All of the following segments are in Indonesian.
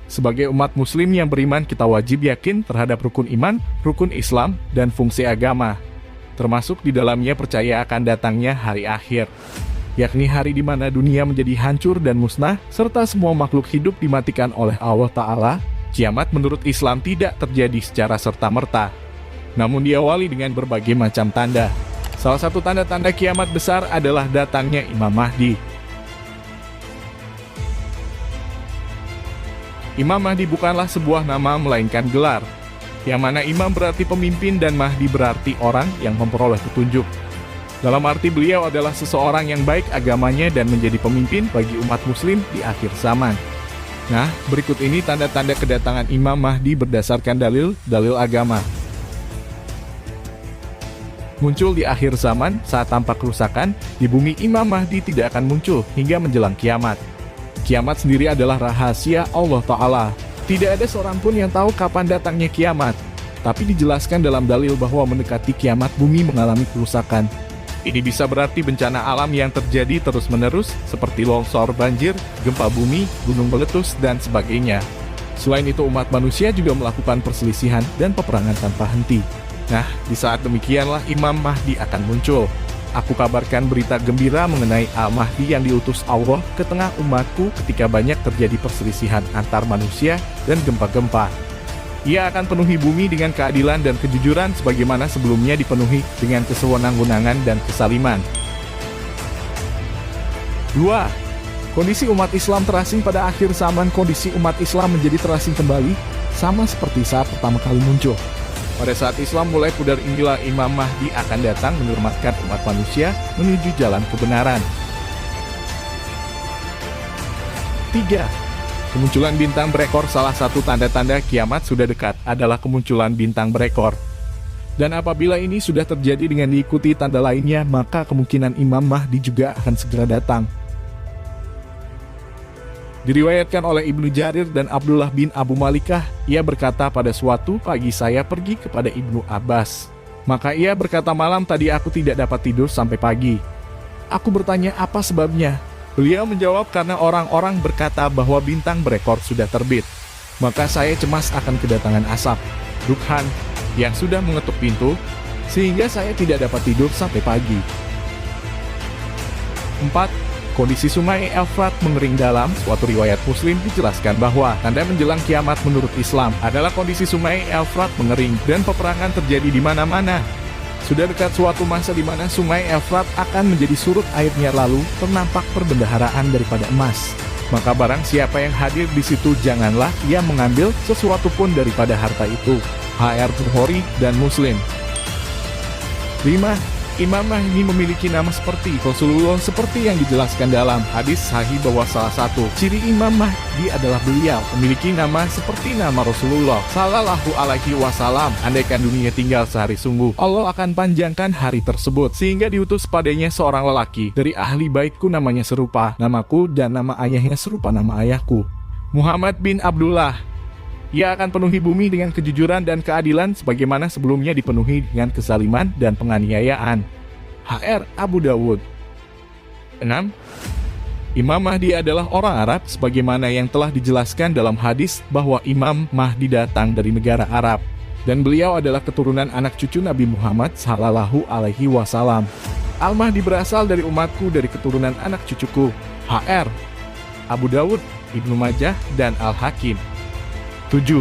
Sebagai umat muslim yang beriman, kita wajib yakin terhadap rukun iman, rukun Islam, dan fungsi agama. Termasuk di dalamnya percaya akan datangnya hari akhir, yakni hari di mana dunia menjadi hancur dan musnah, serta semua makhluk hidup dimatikan oleh Allah Ta'ala. Kiamat menurut Islam tidak terjadi secara serta-merta, namun diawali dengan berbagai macam tanda. Salah satu tanda-tanda kiamat besar adalah datangnya Imam Mahdi. Imam Mahdi bukanlah sebuah nama melainkan gelar, yang mana imam berarti pemimpin dan Mahdi berarti orang yang memperoleh petunjuk. Dalam arti beliau adalah seseorang yang baik agamanya dan menjadi pemimpin bagi umat muslim di akhir zaman. Nah, berikut ini tanda-tanda kedatangan Imam Mahdi berdasarkan dalil agama. Muncul di akhir zaman saat tampak kerusakan, di bumi Imam Mahdi tidak akan muncul hingga menjelang kiamat. Kiamat sendiri adalah rahasia Allah Ta'ala. Tidak ada seorang pun yang tahu kapan datangnya kiamat. Tapi dijelaskan dalam dalil bahwa mendekati kiamat bumi mengalami kerusakan. Ini bisa berarti bencana alam yang terjadi terus-menerus seperti longsor, banjir, gempa bumi, gunung meletus, dan sebagainya. Selain itu umat manusia juga melakukan perselisihan dan peperangan tanpa henti. Nah, di saat demikianlah Imam Mahdi akan muncul. Aku kabarkan berita gembira mengenai Al-Mahdi yang diutus Allah ke tengah umatku ketika banyak terjadi perselisihan antar manusia dan gempa-gempa. Ia akan penuhi bumi dengan keadilan dan kejujuran sebagaimana sebelumnya dipenuhi dengan kesewenang-wenangan dan kesaliman. 2. Kondisi umat Islam terasing pada akhir zaman. Kondisi umat Islam menjadi terasing kembali, sama seperti saat pertama kali muncul. Pada saat Islam mulai pudar, inilah Imam Mahdi akan datang menyelamatkan umat manusia menuju jalan kebenaran. 3. Kemunculan bintang berekor. Salah satu tanda-tanda kiamat sudah dekat adalah kemunculan bintang berekor. Dan apabila ini sudah terjadi dengan diikuti tanda lainnya, maka kemungkinan Imam Mahdi juga akan segera datang. Diriwayatkan oleh Ibnu Jarir dan Abdullah bin Abu Malikah, ia berkata, pada suatu pagi saya pergi kepada Ibnu Abbas. Maka ia berkata, malam tadi aku tidak dapat tidur sampai pagi. Aku bertanya apa sebabnya. Beliau menjawab, karena orang-orang berkata bahwa bintang berekor sudah terbit. Maka saya cemas akan kedatangan asap, dukhan, yang sudah mengetuk pintu, sehingga saya tidak dapat tidur sampai pagi. 4. Kondisi Sungai Efrat mengering. Dalam suatu riwayat Muslim dijelaskan bahwa tanda menjelang kiamat menurut Islam adalah kondisi Sungai Efrat mengering dan peperangan terjadi di mana-mana. Sudah dekat suatu masa di mana Sungai Efrat akan menjadi surut airnya, lalu ternampak perbendaharaan daripada emas. Maka barang siapa yang hadir di situ, janganlah ia mengambil sesuatu pun daripada harta itu. HR Bukhari dan Muslim. 5. Imam Mahdi memiliki nama seperti Rasulullah, seperti yang dijelaskan dalam hadis sahih bahwa salah satu ciri Imam Mahdi adalah beliau memiliki nama seperti nama Rasulullah Sallallahu Alaihi Wasallam. Andaikan dunia tinggal sehari, sungguh Allah akan panjangkan hari tersebut, sehingga diutus padanya seorang lelaki dari ahli baitku, namanya serupa namaku dan nama ayahnya serupa nama ayahku, Muhammad bin Abdullah. Ia akan penuhi bumi dengan kejujuran dan keadilan sebagaimana sebelumnya dipenuhi dengan kezaliman dan penganiayaan. HR Abu Dawud. 6. Imam Mahdi adalah orang Arab sebagaimana yang telah dijelaskan dalam hadis bahwa Imam Mahdi datang dari negara Arab dan beliau adalah keturunan anak cucu Nabi Muhammad Sallallahu Alaihi Wasallam. Al-Mahdi berasal dari umatku, dari keturunan anak cucuku. HR Abu Dawud, Ibnu Majah, dan Al-Hakim. 7.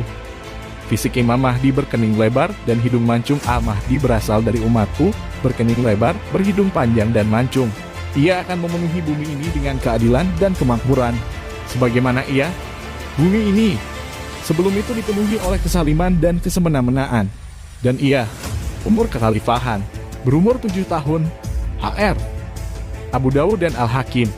Fisik Imam Mahdi berkening lebar dan hidung mancung. Al-Mahdi berasal dari umatku, berkening lebar, berhidung panjang dan mancung. Ia akan memenuhi bumi ini dengan keadilan dan kemakmuran. Sebagaimana bumi ini sebelum itu dipenuhi oleh kesaliman dan kesemena-menaan. Dan ia umur kekhalifahan berumur 7 tahun. HR Abu Dawud dan Al-Hakim.